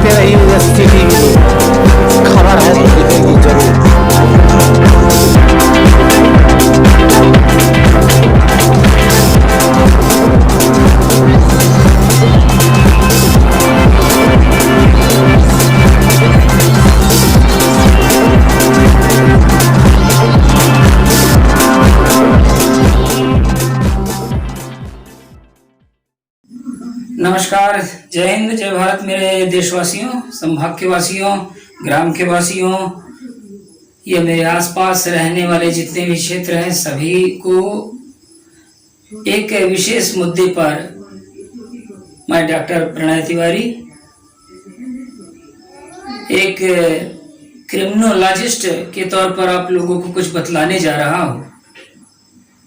देखते रहिए STV खबर है तो दिखेगी जरूर। नमस्कार, जय हिंद, जय भारत मेरे देशवासियों, संभाग के वासियों, ग्राम के वासियों, ये मेरे आसपास रहने वाले जितने भी क्षेत्र हैं सभी को एक विशेष मुद्दे पर मैं डॉक्टर प्रणय तिवारी एक क्रिमिनोलॉजिस्ट के तौर पर आप लोगों को कुछ बतलाने जा रहा हूँ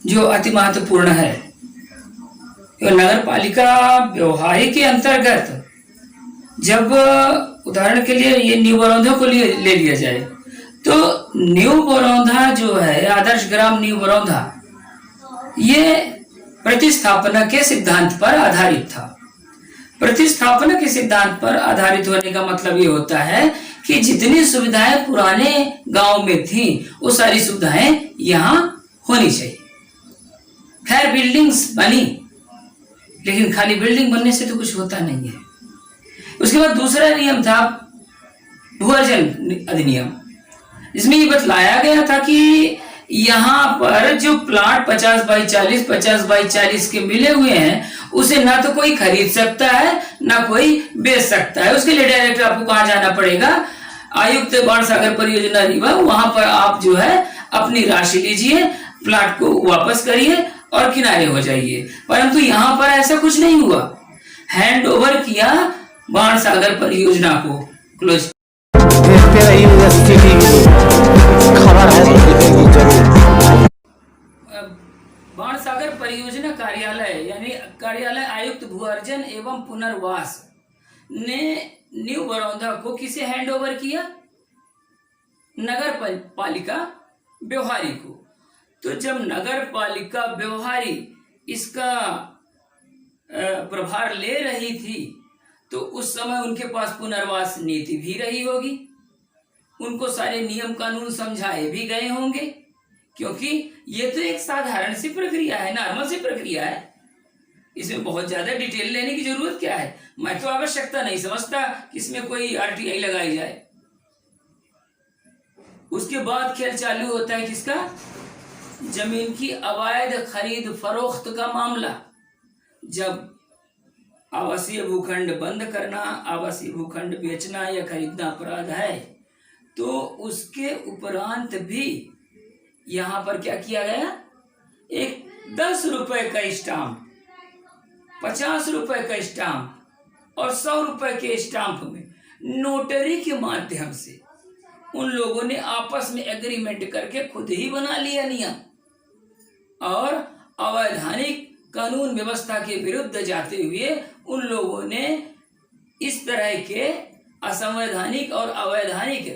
जो अति महत्वपूर्ण है। नगर पालिका व्यवहारिक के अंतर्गत जब उदाहरण के लिए ये न्यू बरौंधा को ले लिया जाए तो न्यू बरौंधा जो है आदर्श ग्राम न्यू बरौंधा ये प्रतिस्थापना के सिद्धांत पर आधारित था। प्रतिस्थापना के सिद्धांत पर आधारित होने का मतलब ये होता है कि जितनी सुविधाएं पुराने गांव में थी वो सारी सुविधाएं यहाँ होनी चाहिए। खैर बिल्डिंग्स बनी लेकिन खाली बिल्डिंग बनने से तो कुछ होता नहीं है। उसके बाद दूसरा नियम था भू अर्जन अधिनियम, जिसमें ये बतलाया गया था कि यहाँ पर जो प्लाट 50 बाई 40 50 बाई 40 के मिले हुए हैं उसे ना तो कोई खरीद सकता है ना कोई बेच सकता है। उसके लिए डायरेक्ट आपको कहाँ जाना पड़ेगा, आयुक्त बाणसागर परियोजना रीवा, वहां पर आप जो है अपनी राशि लीजिए, प्लाट को वापस करिए और किनारे हो जाइए। परंतु यहाँ पर ऐसा कुछ नहीं हुआ, हैंड ओवर किया बाणसागर परियोजना को। क्लोज। देखते रहिए STV खबर है तो दिखेगी जरूर। बाणसागर परियोजना कार्यालय यानी कार्यालय आयुक्त भू अर्जन एवं पुनर्वास ने न्यू बरौंधा को किसे हैंड ओवर किया, नगर पालिका व्यवहारी को। तो जब नगर पालिका व्यवहारी इसका प्रभार ले रही थी तो उस समय उनके पास पुनर्वास नीति भी रही होगी, उनको सारे नियम कानून समझाए भी गए होंगे, क्योंकि ये तो एक साधारण सी प्रक्रिया है, नॉर्मल सी प्रक्रिया है। इसमें बहुत ज्यादा डिटेल लेने की जरूरत क्या है। मैं तो आवश्यकता नहीं समझता कि इसमें कोई RTI लगाई जाए। उसके बाद खेल चालू होता है किसका, जमीन की अवैध खरीद फरोख्त का मामला। जब आवासीय भूखंड बंद करना, आवासीय भूखंड बेचना या खरीदना अपराध है तो उसके उपरांत भी यहाँ पर क्या किया गया, एक 10 रुपए का स्टाम्प, 50 रुपए का स्टाम्प और 100 रुपए के स्टाम्प में नोटरी के माध्यम से उन लोगों ने आपस में एग्रीमेंट करके खुद ही बना लिया नियम और अवैधानिक कानून व्यवस्था के विरुद्ध जाते हुए उन लोगों ने इस तरह के असंवैधानिक और अवैधानिक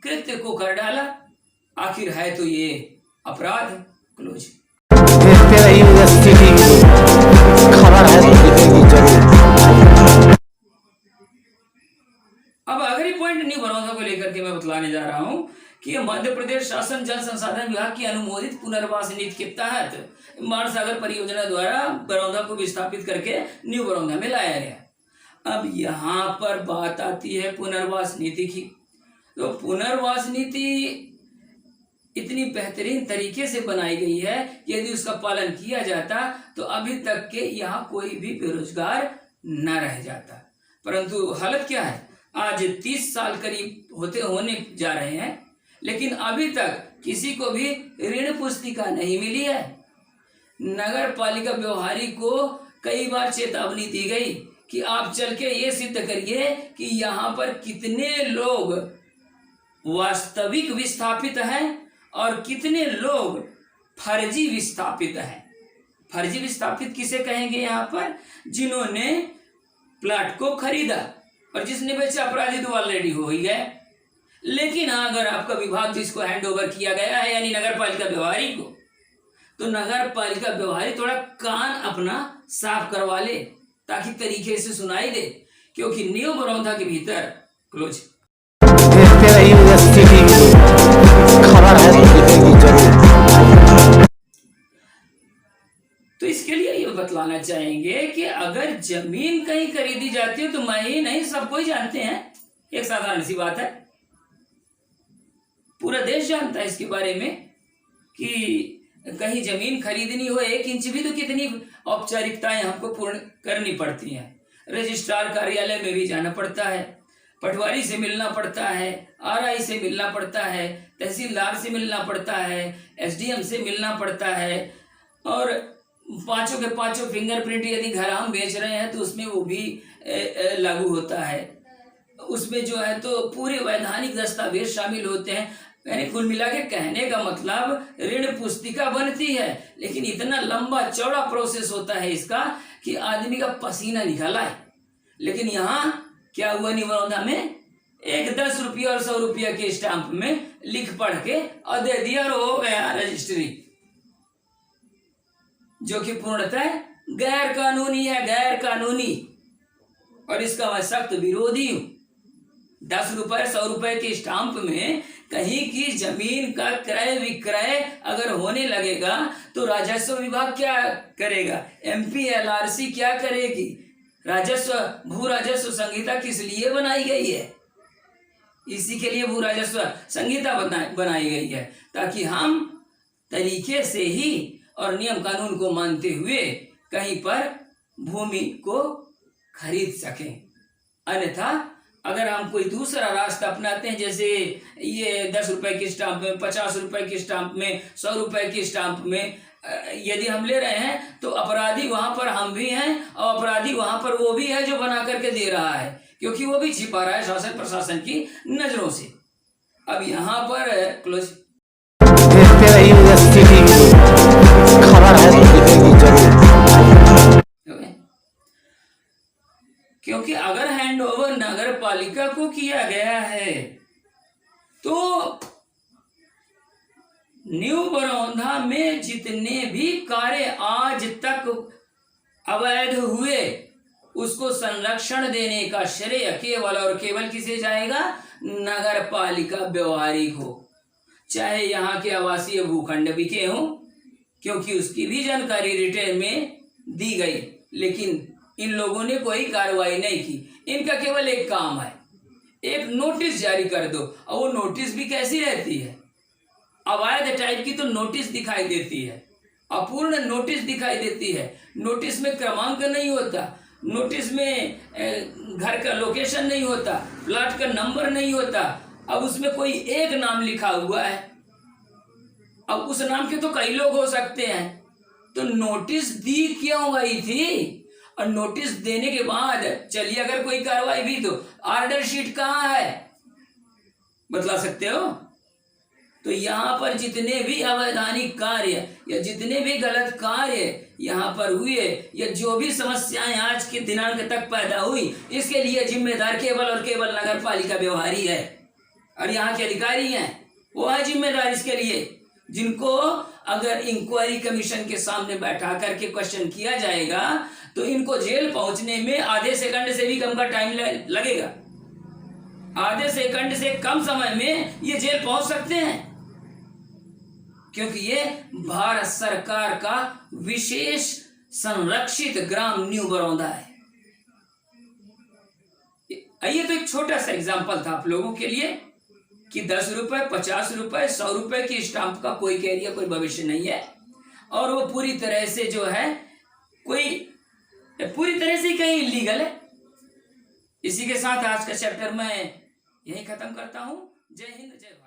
कृत्य को कर डाला। आखिर है तो ये अपराध। क्लोज। देखते रहिए STV खबर है तो दिखेगी जरूर। अब आखिरी पॉइंट न्यू बरौंधा को लेकर के मैं बतलाने जा रहा हूं कि मध्य प्रदेश शासन जल संसाधन विभाग की अनुमोदित पुनर्वास नीति के तहत बाणसागर परियोजना द्वारा बरौंधा को विस्थापित करके न्यू बरौंधा में लाया गया। अब यहाँ पर बात आती है पुनर्वास नीति की। तो पुनर्वास नीति इतनी बेहतरीन तरीके से बनाई गई है, यदि उसका पालन किया जाता तो अभी तक के यहाँ कोई भी बेरोजगार न रह जाता। परंतु हालत क्या है, आज 30 साल करीब होने जा रहे हैं लेकिन अभी तक किसी को भी ऋण पुस्तिका नहीं मिली है। नगर पालिका व्यवहारी को कई बार चेतावनी दी गई कि आप चल के ये सिद्ध करिए कि यहाँ पर कितने लोग वास्तविक विस्थापित हैं और कितने लोग फर्जी विस्थापित हैं। फर्जी विस्थापित किसे कहेंगे, यहाँ पर जिन्होंने प्लाट को खरीदा और जिसने बेचा अपराधी तो ऑलरेडी हो ही गया। लेकिन अगर आपका विभाग जिसको हैंड ओवर किया गया है यानी नगर पालिका व्यवहारी को, तो नगर पालिका व्यवहारी थोड़ा कान अपना साफ करवा ले ताकि तरीके से सुनाई दे, क्योंकि न्यू बरौंधा के भीतर क्लोज। देखते रहिए स्थिति खबर है तो दिखेगी जरूर। तो इसके लिए ये बतलाना चाहेंगे कि अगर जमीन कहीं खरीदी जाती है तो मैं ही नहीं, सबको ही जानते हैं, एक साधारण सी बात है, पूरा देश जानता है इसके बारे में कि कहीं जमीन खरीदनी हो 1 इंच भी तो कितनी औपचारिकताएं हमको पूर्ण करनी पड़ती हैं। रजिस्ट्रार कार्यालय में भी जाना पड़ता है, पटवारी से मिलना पड़ता है, आरआई से मिलना पड़ता है, तहसीलदार से मिलना पड़ता है, एसडीएम से मिलना पड़ता है, और 5 के 5 फिंगरप्रिंट यदि घर हम बेच रहे हैं तो उसमें वो भी लागू होता है। उसमें जो है तो पूरे वैधानिक दस्तावेज शामिल होते हैं। यानी कुल मिला के कहने का मतलब ऋण पुस्तिका बनती है, लेकिन इतना लंबा चौड़ा प्रोसेस होता है इसका कि आदमी का पसीना निकला है। लेकिन यहाँ क्या हुआ निबरौंधा में, एक 10 रुपया और 100 रुपया के स्टाम्प में लिख पढ़ के और दे दिया और हो गया रजिस्ट्री, जो कि पूर्णतः गैर कानूनी है, गैर कानूनी, और इसका मैं सख्त विरोधी हूं। 10 रुपए 100 रुपए के स्टाम्प में कहीं की जमीन का क्रय विक्रय अगर होने लगेगा तो राजस्व विभाग क्या करेगा, MPLRC क्या करेगी? राजस्व भू राजस्व संहिता किस लिए बनाई गई है? इसी के लिए भू राजस्व संहिता बनाई गई है, ताकि हम तरीके से ही और नियम कानून को मानते हुए कहीं पर भूमि को खरीद सकें। अन्यथा अगर हम कोई दूसरा रास्ता अपनाते हैं, जैसे ये 10 रुपए के स्टाम्प में, 50 रुपए के स्टाम्प में, 100 रुपए के स्टाम्प में यदि हम ले रहे हैं तो अपराधी वहां पर हम भी हैं और अपराधी वहां पर वो भी है जो बना करके दे रहा है, क्योंकि वो भी छिपा रहा है शासन प्रशासन की नजरों से। अब यहाँ पर क्लोज। देखते रहिए स्थिति खबर है तो दिखेगी जरूर। क्योंकि अगर हैंडओवर नगर पालिका को किया गया है तो न्यू बरौंधा में जितने भी कार्य आज तक अवैध हुए उसको संरक्षण देने का श्रेय केवल और केवल किसे जाएगा? नगर पालिका व्यवहारिक हो, चाहे यहाँ के आवासीय भूखंड बिके हों, क्योंकि उसकी भी जानकारी रिटेल में दी गई, लेकिन इन लोगों ने कोई कार्रवाई नहीं की। इनका केवल एक काम है, एक नोटिस जारी कर दो, और वो नोटिस भी कैसी रहती है? अवैध टाइप की तो नोटिस दिखाई देती है, अपूर्ण नोटिस दिखाई देती है। नोटिस में क्रमांक नहीं होता, नोटिस में घर का लोकेशन नहीं होता, प्लाट का नंबर नहीं होता। अब उसमें कोई एक नाम लिखा हुआ है, अब उस नाम के तो कई लोग हो सकते हैं, तो नोटिस दी क्यों गई थी? और नोटिस देने के बाद चलिए अगर कोई कार्रवाई भी, तो ऑर्डर शीट कहाँ है, बतला सकते हो? तो यहाँ पर जितने भी अवैधानिक कार्य या जितने भी गलत कार्य यहाँ पर हुए या जो भी समस्याएं आज के दिनांक तक पैदा हुई, इसके लिए जिम्मेदार केवल और केवल नगर पालिका व्यवहारी है, और यहाँ के अधिकारी हैं वो है जिम्मेदार इसके लिए, जिनको अगर इंक्वायरी कमीशन के सामने बैठा करके क्वेश्चन किया जाएगा तो इनको जेल पहुंचने में आधे सेकंड से भी कम का टाइम लगेगा। आधे सेकंड से कम समय में ये जेल पहुंच सकते हैं, क्योंकि ये भारत सरकार का विशेष संरक्षित ग्राम न्यू बरौंधा है। ये तो एक छोटा सा एग्जाम्पल था आप लोगों के लिए कि 10 रुपए 50 रुपए 100 रुपए की स्टाम्प का कोई कैरियर कोई भविष्य नहीं है, और वो पूरी तरह से जो है पूरी तरह से कहीं इलीगल है। इसी के साथ आज का चैप्टर मैं यही खत्म करता हूं। जय हिंद, जय भारत।